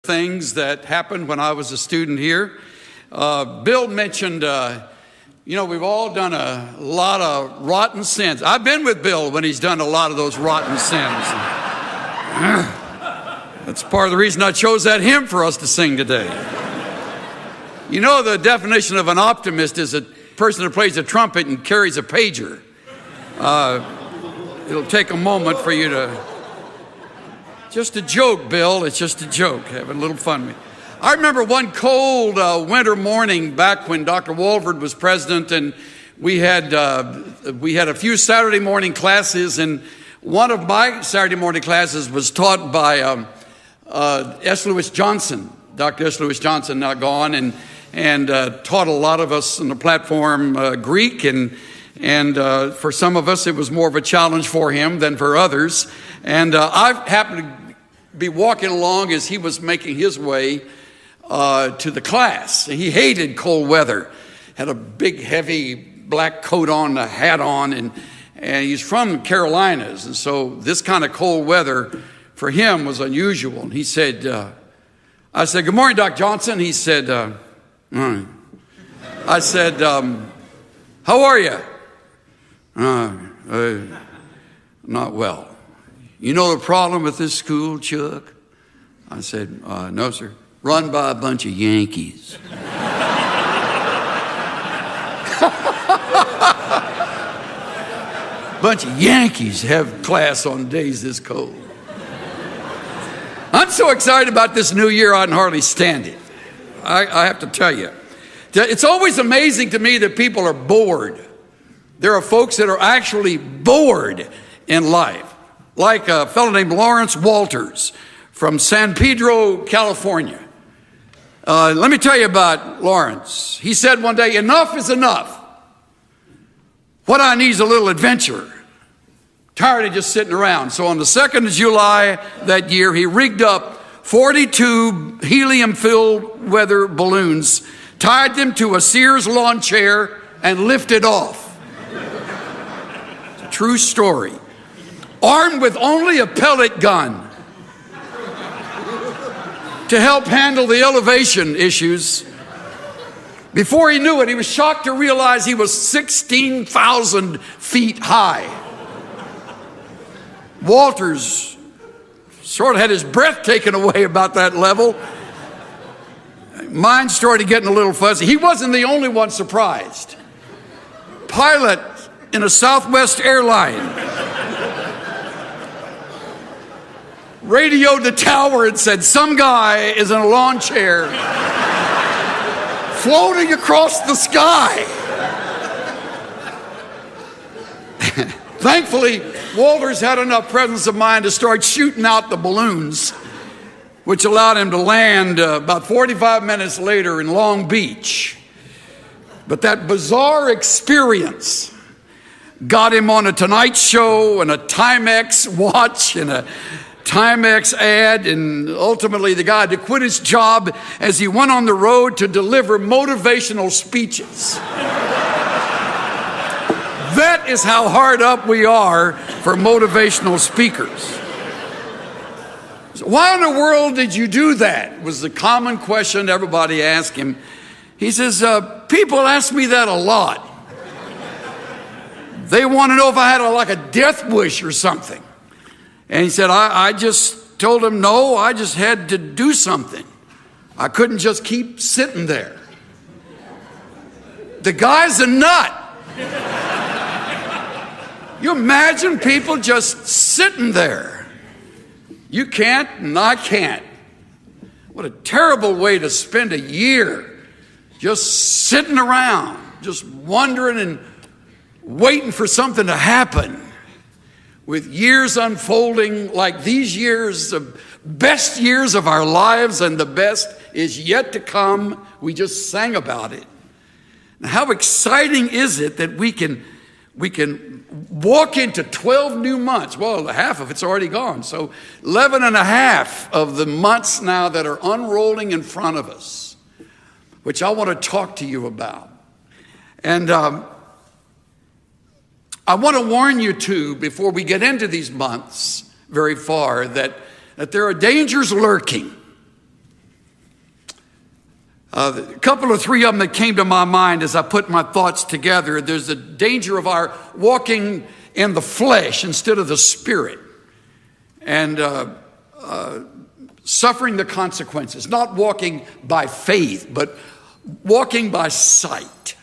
things that happened when I was a student here. Bill mentioned, we've all done a lot of rotten sins. I've been with Bill when he's done a lot of those rotten sins. That's part of the reason I chose that hymn for us to sing today. You know, the definition of an optimist is a person who plays a trumpet and carries a pager. It'll take a moment for you to... Just a joke, Bill. It's just a joke. Having a little fun with me. I remember one cold winter morning back when Dr. Walford was president, and we had a few Saturday morning classes, and one of my Saturday morning classes was taught by S. Lewis Johnson, Dr. S. Lewis Johnson, now gone, and taught a lot of us on the platform Greek, and for some of us it was more of a challenge for him than for others. And I happened to be walking along as he was making his way to the class. He hated cold weather, had a big heavy black coat on, a hat on, and he's from Carolinas, and so this kind of cold weather for him was unusual. And he said, I said, "Good morning, Dr. Johnson." He said, "All right." I said, "How are you?" "Not well." "You know the problem with this school, Chuck?" I said, "No, sir." "Run by a bunch of Yankees." Bunch of Yankees have class on days this cold. I'm so excited about this new year, I can hardly stand it. I have to tell you. It's always amazing to me that people are bored. There are folks that are actually bored in life. Like a fellow named Lawrence Walters from San Pedro, California. Let me tell you about Lawrence. He said one day, "Enough is enough. What I need is a little adventure. Tired of just sitting around." So on the 2nd of July that year, he rigged up 42 helium-filled weather balloons, tied them to a Sears lawn chair, and lifted off. It's a true story. Armed with only a pellet gun to help handle the elevation issues. Before he knew it, he was shocked to realize he was 16,000 feet high. Walters sort of had his breath taken away about that level. Mine started getting a little fuzzy. He wasn't the only one surprised. Pilot in a Southwest airline radioed the tower and said, "Some guy is in a lawn chair floating across the sky." Thankfully, Walters had enough presence of mind to start shooting out the balloons, which allowed him to land about 45 minutes later in Long Beach. But that bizarre experience got him on a Tonight Show and a Timex watch and a Timex ad, and ultimately the guy had to quit his job as he went on the road to deliver motivational speeches. That is how hard up we are for motivational speakers. So why in the world did you do that? Was the common question everybody asked him. He says, "People ask me that a lot. They want to know if I had a death wish or something." And he said, I just told him, no, I just had to do something. I couldn't just keep sitting there. The guy's a nut. You imagine people just sitting there. You can't and I can't. What a terrible way to spend a year, just sitting around, just wondering and waiting for something to happen. With years unfolding like these years, the best years of our lives, and the best is yet to come. We just sang about it. Now, how exciting is it that we can walk into 12 new months. Well, half of it's already gone. So 11 and a half of the months now that are unrolling in front of us, which I want to talk to you about. And I want to warn you too, before we get into these months very far, that there are dangers lurking. A couple or three of them that came to my mind as I put my thoughts together. There's a danger of our walking in the flesh instead of the spirit, and suffering the consequences, not walking by faith, but walking by sight,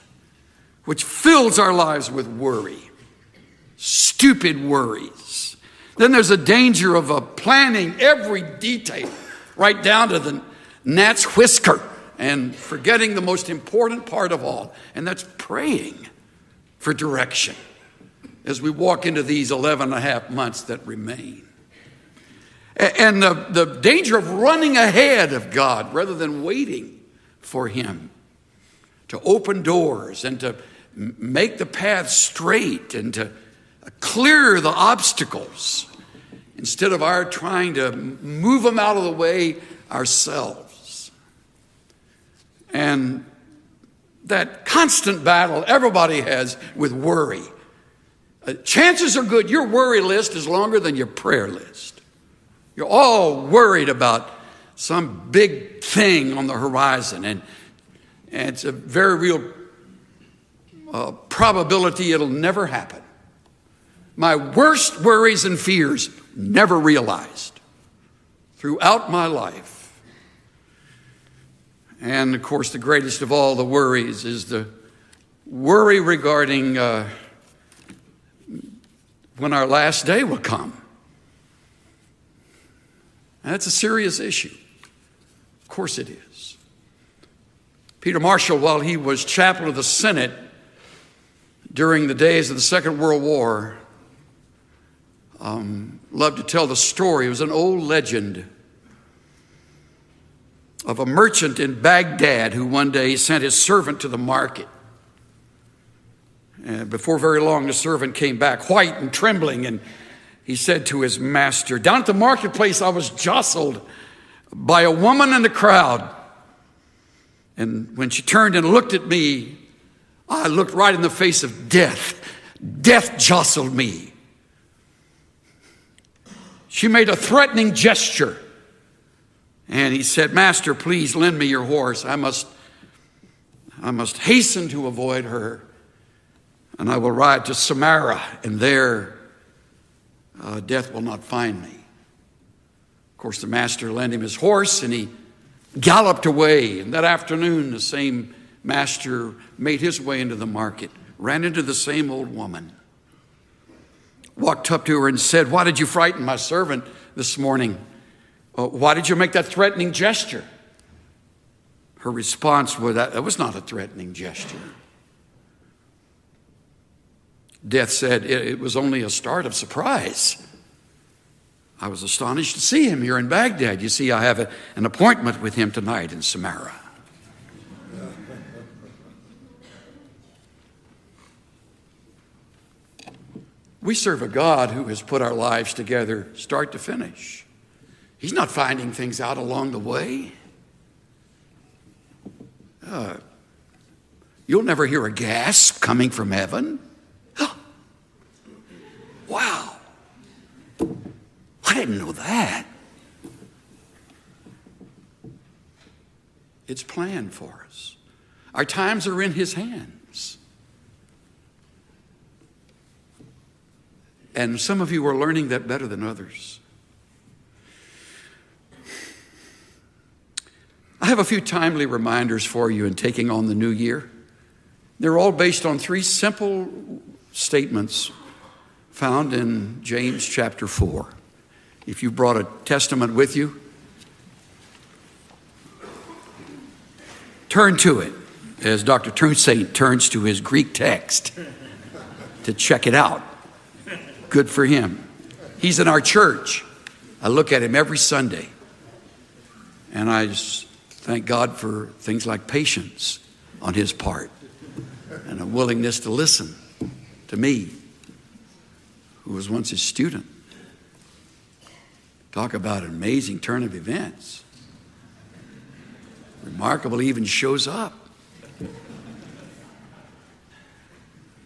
which fills our lives with worry, stupid worries. Then there's a danger of planning every detail, right down to the gnat's whisker, and forgetting the most important part of all, and that's praying for direction as we walk into these 11 and a half months that remain. And the danger of running ahead of God rather than waiting for Him to open doors and to make the path straight and to clear the obstacles instead of our trying to move them out of the way ourselves. And that constant battle everybody has with worry. Chances are good your worry list is longer than your prayer list. You're all worried about some big thing on the horizon, and it's a very real probability it'll never happen. My worst worries and fears never realized throughout my life. And of course, the greatest of all the worries is the worry regarding when our last day will come. That's a serious issue. Of course it is. Peter Marshall, while he was chaplain of the Senate during the days of the Second World War, loved to tell the story. It was an old legend of a merchant in Baghdad who one day sent his servant to the market. And before very long, the servant came back white and trembling, and he said to his master, "Down at the marketplace, I was jostled by a woman in the crowd. And when she turned and looked at me, I looked right in the face of death. Death jostled me. She made a threatening gesture. And he said, 'Master, please lend me your horse. I must hasten to avoid her. And I will ride to Samaria, and there death will not find me.' Of course, the master lent him his horse, and he galloped away. And that afternoon, the same master made his way into the market, ran into the same old woman, walked up to her and said, 'Why did you frighten my servant this morning? Why did you make that threatening gesture?' Her response was, 'That was not a threatening gesture.' Death said, 'It was only a start of surprise. I was astonished to see him here in Baghdad. You see, I have an appointment with him tonight in Samaria.'" We serve a God who has put our lives together start to finish. He's not finding things out along the way. You'll never hear a gasp coming from heaven. Wow. I didn't know that. It's planned for us. Our times are in His hands. And some of you are learning that better than others. I have a few timely reminders for you in taking on the new year. They're all based on three simple statements found in James chapter 4. If you brought a testament with you, turn to it as Dr. Toussaint turns to his Greek text to check it out. Good for him. He's in our church. I look at him every Sunday, and I just thank God for things like patience on his part and a willingness to listen to me, who was once his student. Talk about an amazing turn of events. Remarkable, he even shows up.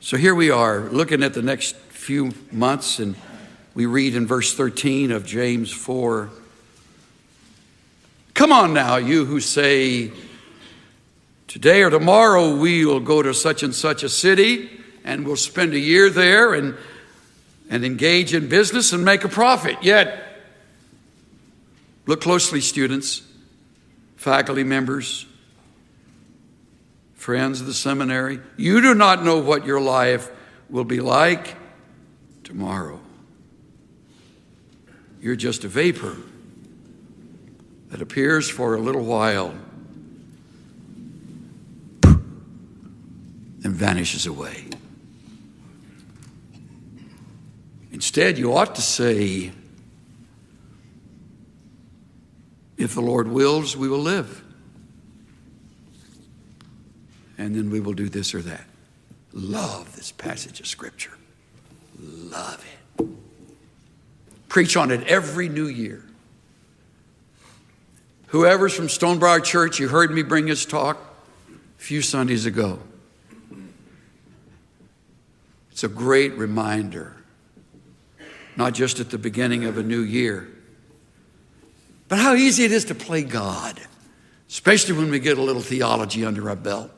So here we are looking at the next few months, and we read in verse 13 of James 4, "Come on now, you who say Today or tomorrow we will go to such and such a city and we'll spend a year there and engage in business and make a profit. Yet, look closely, students, faculty members, friends of the seminary. You do not know what your life will be like tomorrow. You're just a vapor that appears for a little while and vanishes away. Instead, you ought to say, if the Lord wills, we will live. And then we will do this or that. Love this passage of Scripture. Love it. Preach on it every new year. Whoever's from Stonebriar Church, you heard me bring his talk a few Sundays ago. It's a great reminder, not just at the beginning of a new year, but how easy it is to play God, especially when we get a little theology under our belt.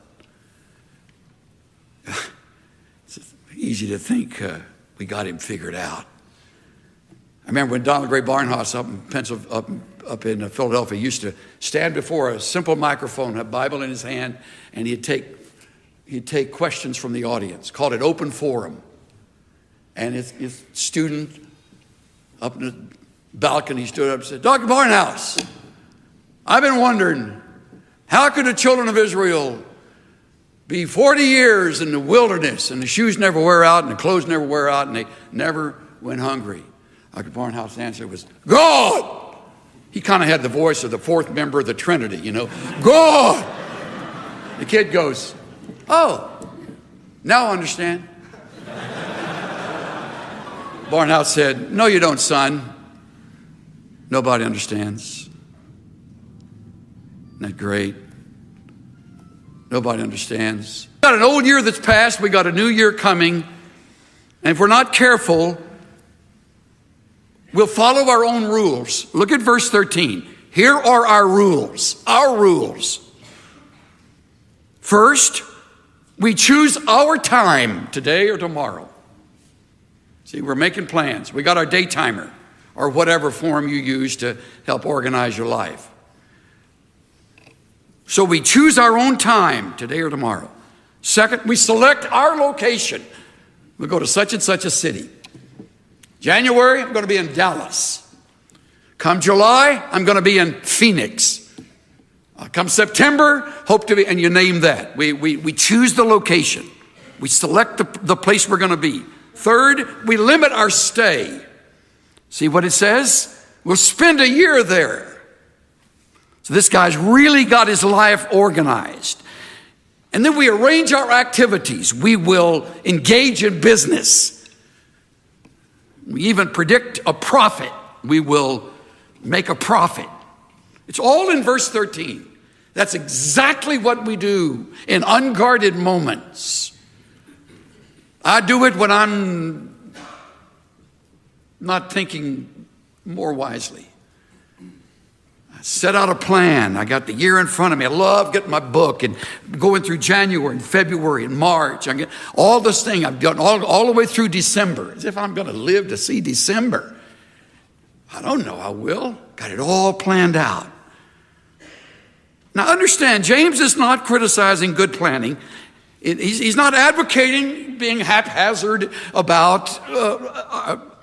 It's easy to think we got him figured out. I remember when Donald Gray Barnhouse up in Philadelphia used to stand before a simple microphone, a Bible in his hand, and he'd take questions from the audience, called it open forum. And his student up in the balcony stood up and said, Dr. Barnhouse, I've been wondering, how could the children of Israel be 40 years in the wilderness and the shoes never wear out and the clothes never wear out and they never went hungry? Dr. Barnhouse's answer was, God! He kind of had the voice of the fourth member of the Trinity, you know. God! The kid goes, oh, now I understand. Barnhouse said, no, you don't, son. Nobody understands. Isn't that great? Nobody understands. We got an old year that's passed. We got a new year coming. And if we're not careful, we'll follow our own rules. Look at verse 13. Here are our rules. Our rules. First, we choose our time, today or tomorrow. See, we're making plans. We got our day timer, or whatever form you use to help organize your life. So we choose our own time, today or tomorrow. Second, we select our location. We'll go to such and such a city. January, I'm going to be in Dallas. Come July, I'm going to be in Phoenix. Come September, hope to be, and you name that. We choose the location. We select the place we're going to be. Third, we limit our stay. See what it says? We'll spend a year there. So this guy's really got his life organized. And then we arrange our activities. We will engage in business. We even predict a profit. We will make a profit. It's all in verse 13. That's exactly what we do in unguarded moments. I do it when I'm not thinking more wisely. I set out a plan. I got the year in front of me. I love getting my book and going through January and February and March. I get all this thing I've done all the way through December, as if I'm going to live to see December. I don't know I will. Got it all planned out. Now understand, James is not criticizing good planning. He's not advocating being haphazard about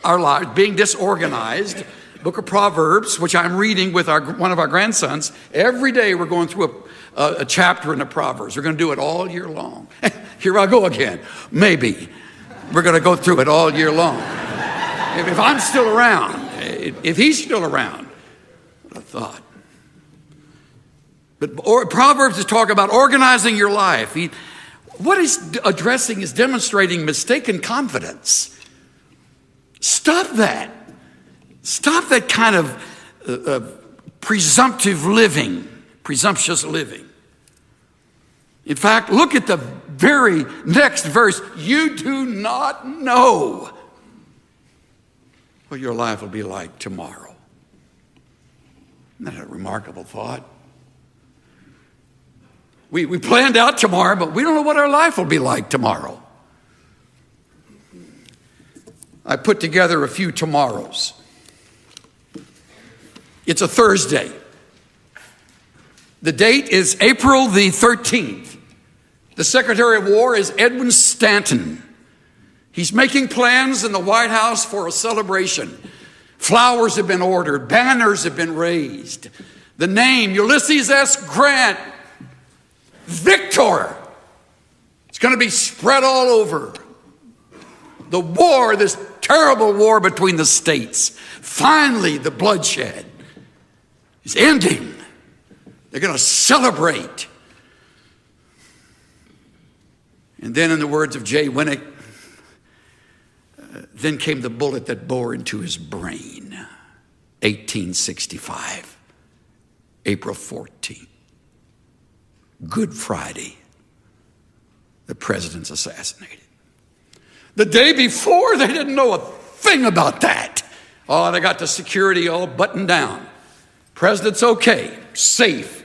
our lives, being disorganized. Book of Proverbs, which I'm reading with one of our grandsons. Every day we're going through a chapter in the Proverbs. We're going to do it all year long. Here I go again. Maybe. We're going to go through it all year long. If I'm still around, if he's still around, what a thought. But Proverbs is talking about organizing your life. What he's addressing is demonstrating mistaken confidence. Stop that. Stop that kind of presumptuous living. In fact, look at the very next verse. You do not know what your life will be like tomorrow. Isn't that a remarkable thought? We planned out tomorrow, but we don't know what our life will be like tomorrow. I put together a few tomorrows. It's a Thursday. The date is April the 13th. The Secretary of War is Edwin Stanton. He's making plans in the White House for a celebration. Flowers have been ordered. Banners have been raised. The name, Ulysses S. Grant, Victor. It's going to be spread all over. The war, this terrible war between the states. Finally, the bloodshed is ending. They're going to celebrate. And then, in the words of Jay Winnick, then came the bullet that bore into his brain. 1865, April 14th. Good Friday. The president's assassinated. The day before, they didn't know a thing about that. Oh, they got the security all buttoned down. President's okay, safe.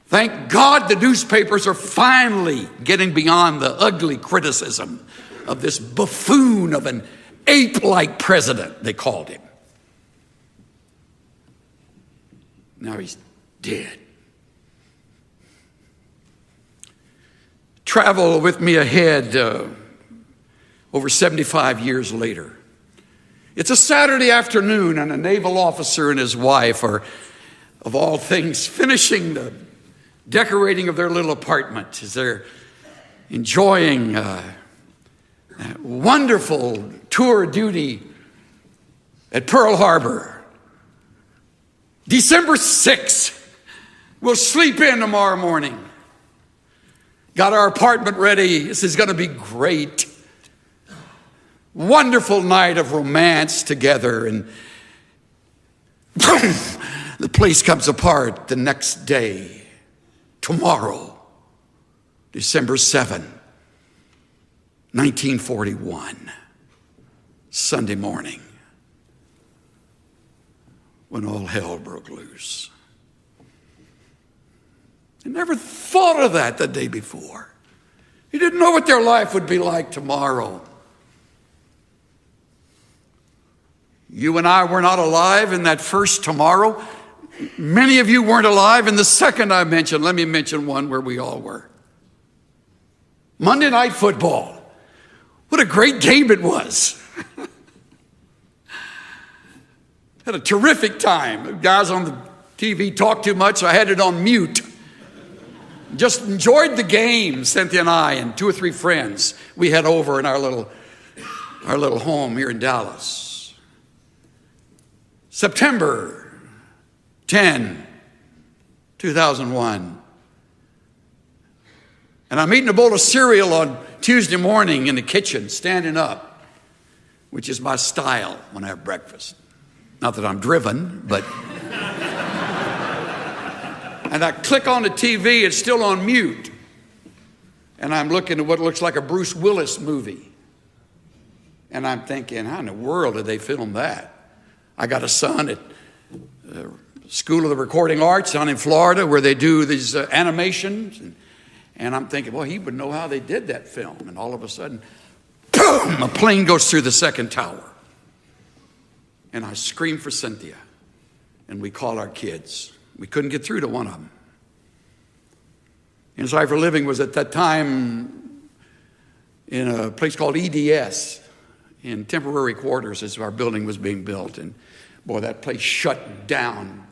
Thank God the newspapers are finally getting beyond the ugly criticism of this buffoon of an ape-like president, they called him. Now he's dead. Travel with me ahead over 75 years later. It's a Saturday afternoon, and a naval officer and his wife are, of all things, finishing the decorating of their little apartment as they're enjoying a wonderful tour of duty at Pearl Harbor. December 6th. We'll sleep in tomorrow morning. Got our apartment ready. This is going to be great. Wonderful night of romance together. And boom, the place comes apart the next day. Tomorrow, December 7, 1941, Sunday morning, when all hell broke loose. They never thought of that the day before. He didn't know what their life would be like tomorrow. You and I were not alive in that first tomorrow. Many of you weren't alive in the second I mentioned. Let me mention one where we all were. Monday Night Football. What a great game it was. Had a terrific time. The guys on the TV talked too much, so I had it on mute. Just enjoyed the game, Cynthia and I and two or three friends. We had over in our little home here in Dallas. September 10, 2001. And I'm eating a bowl of cereal on Tuesday morning in the kitchen, standing up, which is my style when I have breakfast. Not that I'm driven, but... And I click on the TV, it's still on mute. And I'm looking at what looks like a Bruce Willis movie. And I'm thinking, how in the world did they film that? I got a son at School of the Recording Arts down in Florida where they do these animations. And I'm thinking, well, he would know how they did that film. And all of a sudden, boom, a plane goes through the second tower. And I scream for Cynthia. And we call our kids. We couldn't get through to one of them. Inside for Living was at that time in a place called EDS, in temporary quarters as our building was being built. And boy, that place shut down.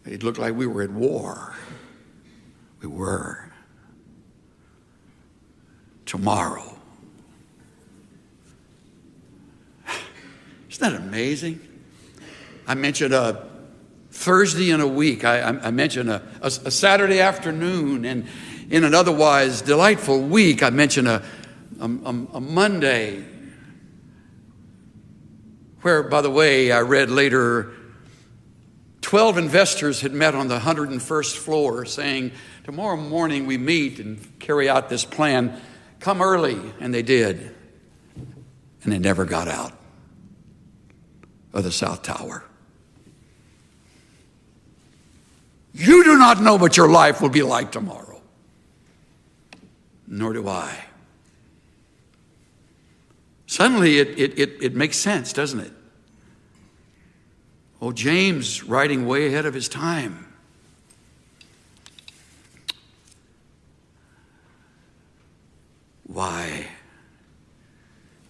It looked like we were at war. We were. Tomorrow. Isn't that amazing? I mentioned a Thursday in a week. I mentioned a Saturday afternoon, and in an otherwise delightful week, I mentioned a Monday, where, by the way, I read later, 12 investors had met on the 101st floor saying, tomorrow morning we meet and carry out this plan. Come early. And they did. And they never got out of the South Tower. You do not know what your life will be like tomorrow. Nor do I. Suddenly it makes sense, doesn't it? Oh, James, writing way ahead of his time. Why,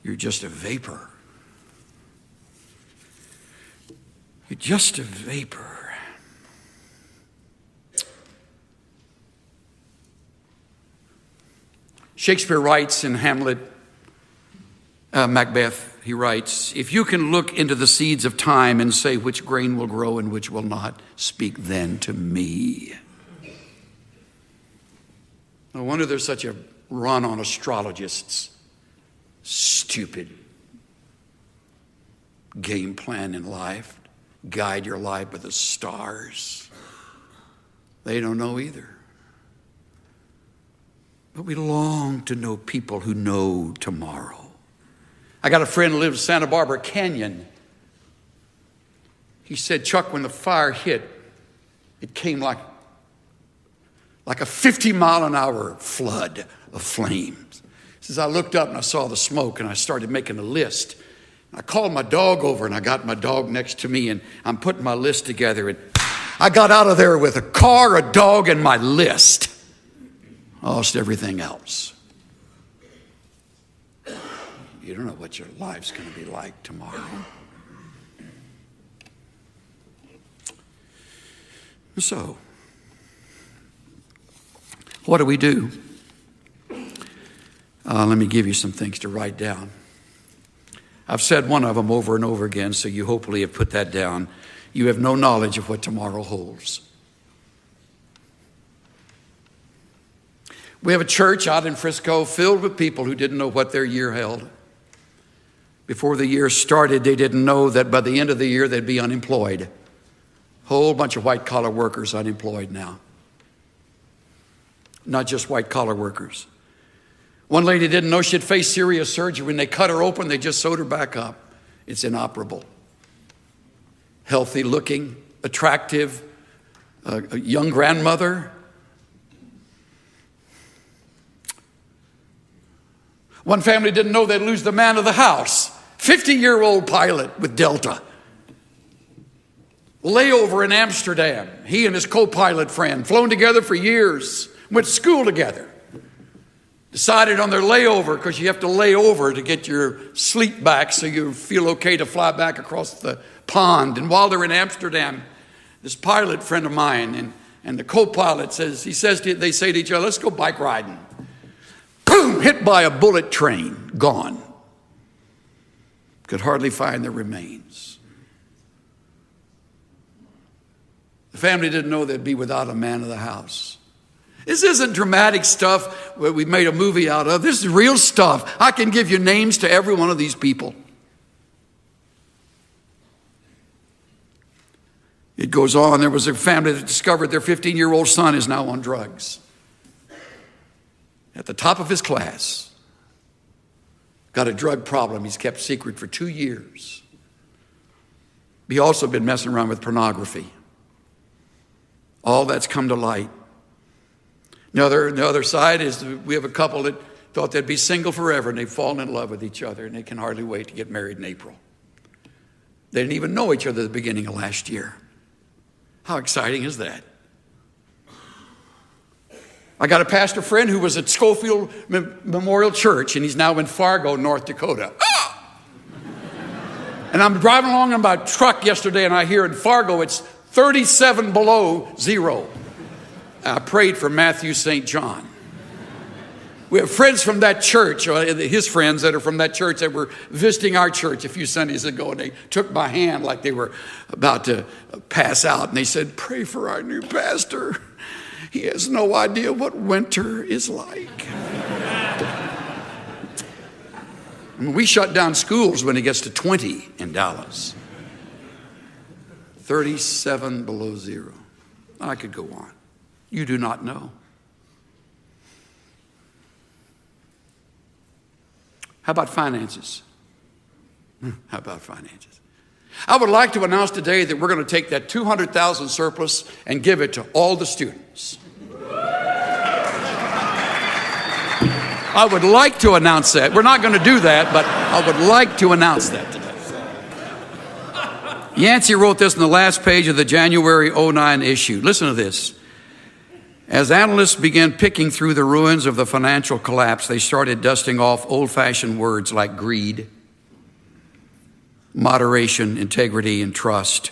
you're just a vapor. You're just a vapor. Shakespeare writes in Hamlet, Macbeth, he writes, if you can look into the seeds of time and say which grain will grow and which will not, speak then to me. No wonder there's such a run on astrologists. Stupid game plan in life. Guide your life by the stars. They don't know either. But we long to know people who know tomorrow. I got a friend who lives in Santa Barbara Canyon. He said, Chuck, when the fire hit, it came like a 50-mile-an-hour flood of flames. He says, I looked up and I saw the smoke and I started making a list. I called my dog over and I got my dog next to me and I'm putting my list together. And I got out of there with a car, a dog, and my list. Lost everything else. You don't know what your life's going to be like tomorrow. So, what do we do? Let me give you some things to write down. I've said one of them over and over again, so you hopefully have put that down. You have no knowledge of what tomorrow holds. We have a church out in Frisco filled with people who didn't know what their year held. Before the year started, they didn't know that by the end of the year they'd be unemployed. Whole bunch of white-collar workers unemployed now. Not just white-collar workers. One lady didn't know she'd face serious surgery. When they cut her open, they just sewed her back up. It's inoperable. Healthy looking, attractive, a young grandmother. One family didn't know they'd lose the man of the house. 50-year-old pilot with Delta. Layover in Amsterdam. He and his co-pilot friend, flown together for years, went to school together. Decided on their layover, because you have to lay over to get your sleep back so you feel okay to fly back across the pond. And while they're in Amsterdam, this pilot friend of mine and the co-pilot they say to each other, let's go bike riding. Boom, hit by a bullet train, gone. Could hardly find their remains. The family didn't know they'd be without a man of the house. This isn't dramatic stuff where we made a movie out of. This is real stuff. I can give you names to every one of these people. It goes on. There was a family that discovered their 15-year-old son is now on drugs. At the top of his class. Got a drug problem he's kept secret for 2 years. He also been messing around with pornography. All that's come to light. The other side is we have a couple that thought they'd be single forever, and they've fallen in love with each other, and they can hardly wait to get married in April. They didn't even know each other at the beginning of last year. How exciting is that? I got a pastor friend who was at Schofield Memorial Church, and he's now in Fargo, North Dakota. Ah! And I'm driving along in my truck yesterday, and I hear in Fargo it's 37 below zero. I prayed for Matthew St. John. We have friends from that church, his friends that are from that church that were visiting our church a few Sundays ago, and they took my hand like they were about to pass out, and they said, pray for our new pastor. He has no idea what winter is like. I mean, we shut down schools when it gets to 20 in Dallas. 37 below zero. I could go on. You do not know. How about finances? How about finances? I would like to announce today that we're going to take that 200,000 surplus and give it to all the students. I would like to announce that. We're not going to do that, but I would like to announce that today. Yancey wrote this in the last page of the January 09 issue. Listen to this. As analysts began picking through the ruins of the financial collapse, they started dusting off old-fashioned words like greed, moderation, integrity, and trust.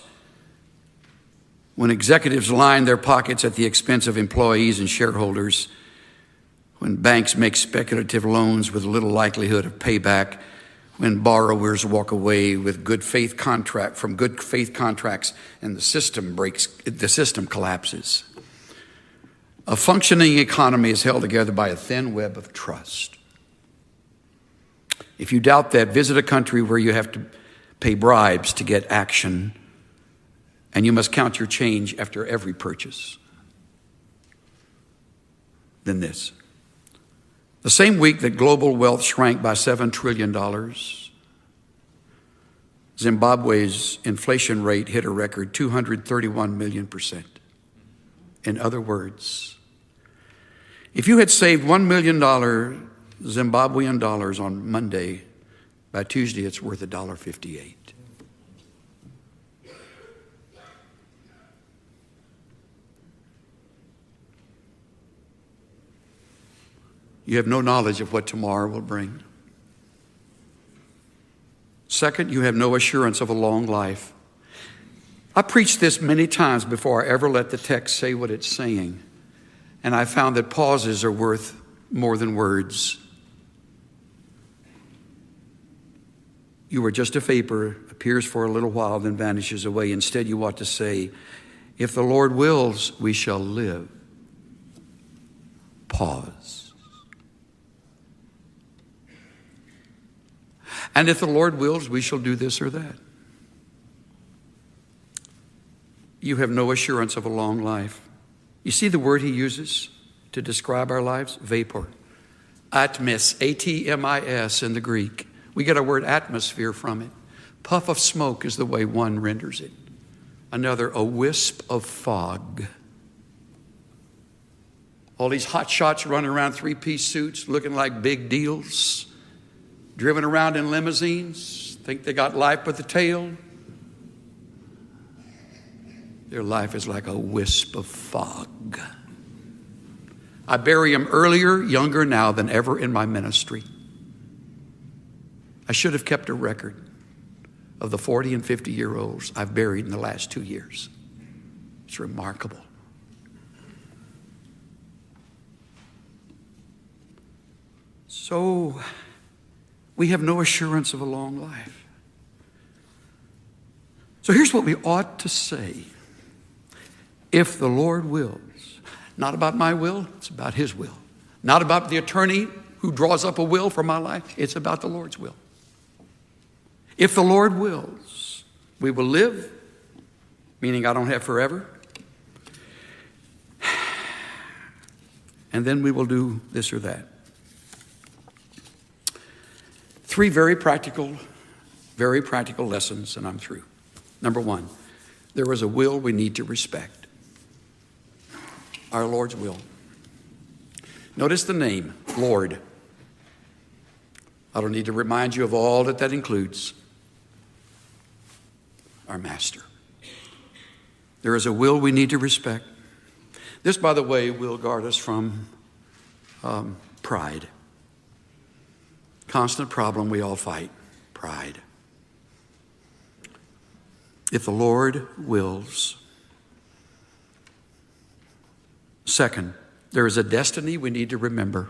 When executives line their pockets at the expense of employees and shareholders, when banks make speculative loans with little likelihood of payback, when borrowers walk away with good faith contracts and the system collapses. A functioning economy is held together by a thin web of trust. If you doubt that, visit a country where you have to pay bribes to get action, and you must count your change after every purchase. Then this. The same week that global wealth shrank by $7 trillion, Zimbabwe's inflation rate hit a record 231 million%. In other words, if you had saved $1 million Zimbabwean dollars on Monday, by Tuesday it's worth $1.58. You have no knowledge of what tomorrow will bring. Second, you have no assurance of a long life. I preached this many times before I ever let the text say what it's saying. And I found that pauses are worth more than words. You are just a vapor, appears for a little while, then vanishes away. Instead, you ought to say, if the Lord wills, we shall live. Pause. And if the Lord wills, we shall do this or that. You have no assurance of a long life. You see the word he uses to describe our lives? Vapor. Atmis, A-T-M-I-S in the Greek. We get our word atmosphere from it. Puff of smoke is the way one renders it. Another, a wisp of fog. All these hot shots running around three-piece suits looking like big deals. Driven around in limousines, think they got life by the tail. Their life is like a wisp of fog. I bury them earlier, younger now than ever in my ministry. I should have kept a record of the 40 and 50-year-olds I've buried in the last 2 years. It's remarkable. So, we have no assurance of a long life. So here's what we ought to say. If the Lord wills, not about my will, it's about his will. Not about the attorney who draws up a will for my life, it's about the Lord's will. If the Lord wills, we will live, meaning I don't have forever. And then we will do this or that. 3 very practical lessons, and I'm through. Number 1, there is a will we need to respect. Our Lord's will. Notice the name, Lord. I don't need to remind you of all that includes. Our Master. There is a will we need to respect. This, by the way, will guard us from pride. Constant problem we all fight, pride. If the Lord wills. Second, there is a destiny we need to remember.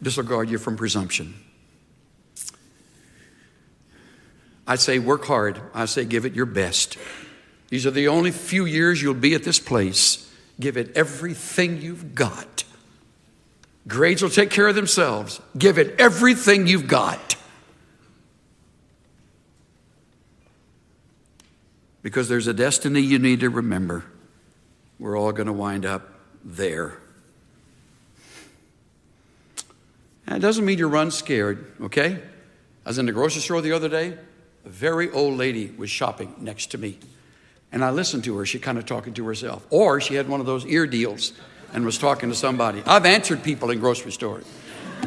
This will guard you from presumption. I say work hard. I say give it your best. These are the only few years you'll be at this place. Give it everything you've got. Grades will take care of themselves. Give it everything you've got. Because there's a destiny you need to remember. We're all going to wind up there. And it doesn't mean you run scared, okay? I was in the grocery store the other day. A very old lady was shopping next to me. And I listened to her. She kind of talking to herself. Or she had one of those ear deals and was talking to somebody. I've answered people in grocery stores.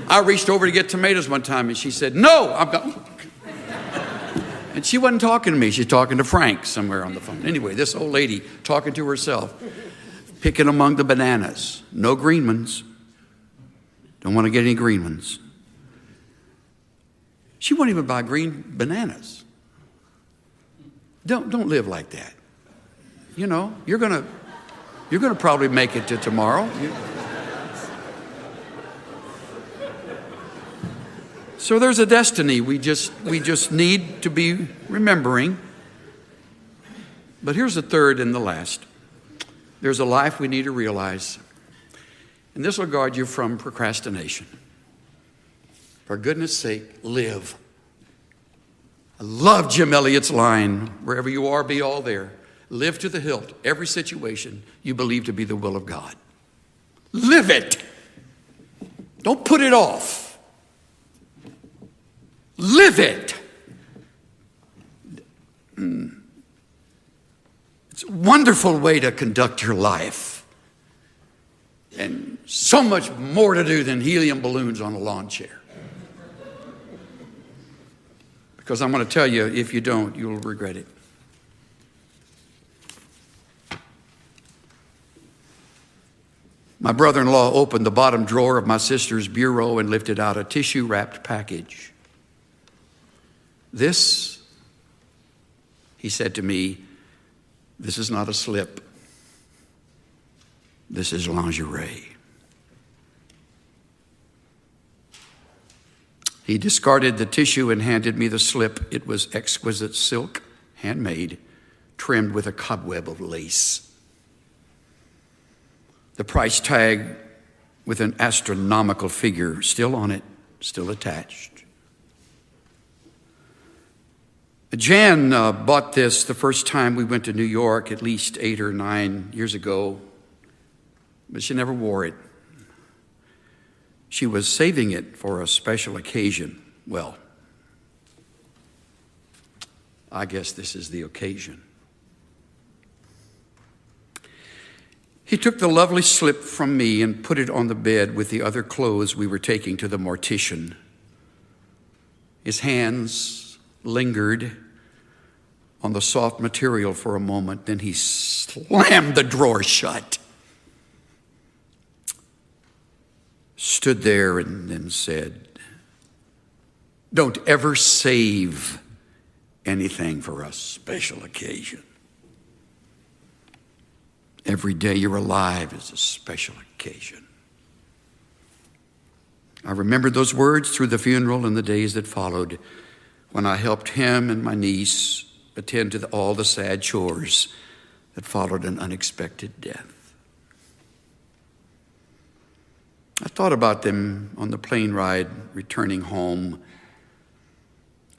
I reached over to get tomatoes one time and she said, no, I'm going. And she wasn't talking to me. She's talking to Frank somewhere on the phone. Anyway, this old lady talking to herself, picking among the bananas. No green ones. Don't want to get any green ones. She won't even buy green bananas. Don't live like that. You know, you're gonna probably make it to tomorrow. So there's a destiny we just need to be remembering. But here's the third and the last. There's a life we need to realize. And this will guard you from procrastination. For goodness sake, live. I love Jim Elliot's line, wherever you are, be all there. Live to the hilt, every situation you believe to be the will of God. Live it. Don't put it off. Live it. It's a wonderful way to conduct your life. And so much more to do than helium balloons on a lawn chair. Because I'm going to tell you, if you don't, you'll regret it. My brother-in-law opened the bottom drawer of my sister's bureau and lifted out a tissue-wrapped package. This, he said to me, this is not a slip. This is lingerie. He discarded the tissue and handed me the slip. It was exquisite silk, handmade, trimmed with a cobweb of lace. The price tag with an astronomical figure still on it, still attached. Jan bought this the first time we went to New York, at least 8 or 9 years ago, but she never wore it. She was saving it for a special occasion. Well, I guess this is the occasion. He took the lovely slip from me and put it on the bed with the other clothes we were taking to the mortician. His hands lingered on the soft material for a moment, then he slammed the drawer shut. Stood there and then said, don't ever save anything for a special occasion. Every day you're alive is a special occasion. I remembered those words through the funeral and the days that followed, when I helped him and my niece attend to all the sad chores that followed an unexpected death. I thought about them on the plane ride returning home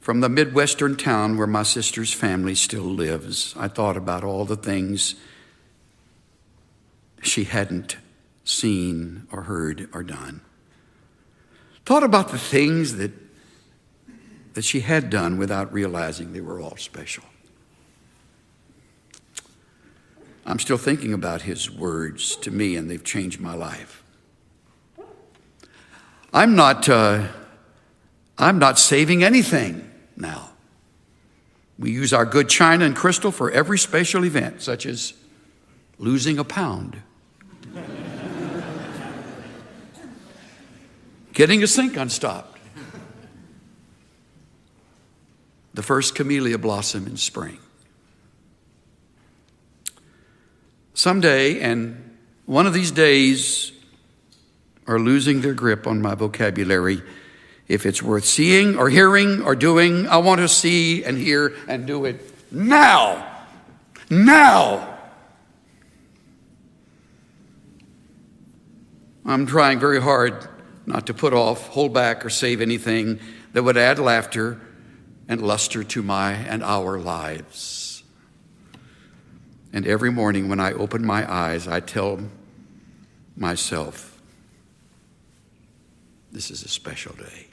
from the Midwestern town where my sister's family still lives. I thought about all the things she hadn't seen or heard or done. Thought about the things that she had done without realizing they were all special. I'm still thinking about his words to me, and they've changed my life. I'm not saving anything now. We use our good china and crystal for every special event, such as losing a pound, getting a sink unstopped, the first camellia blossom in spring. Someday, and one of these days are losing their grip on my vocabulary. If it's worth seeing or hearing or doing, I want to see and hear and do it now. Now. I'm trying very hard not to put off, hold back, or save anything that would add laughter and luster to my and our lives. And every morning when I open my eyes, I tell myself, this is a special day.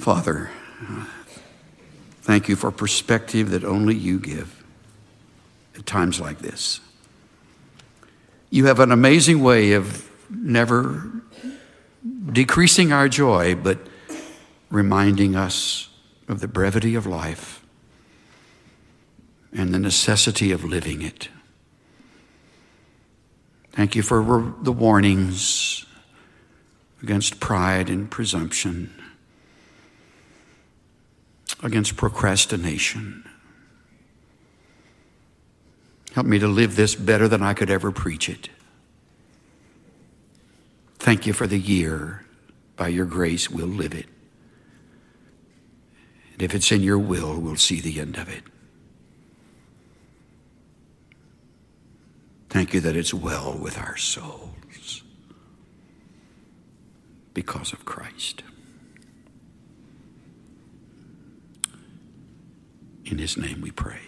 Father, thank you for perspective that only you give at times like this. You have an amazing way of never decreasing our joy, but reminding us of the brevity of life and the necessity of living it. Thank you for the warnings against pride and presumption, against procrastination. Help me to live this better than I could ever preach it. Thank you for the year. By your grace, we'll live it. And if it's in your will, we'll see the end of it. Thank you that it's well with our souls because of Christ. In his name we pray.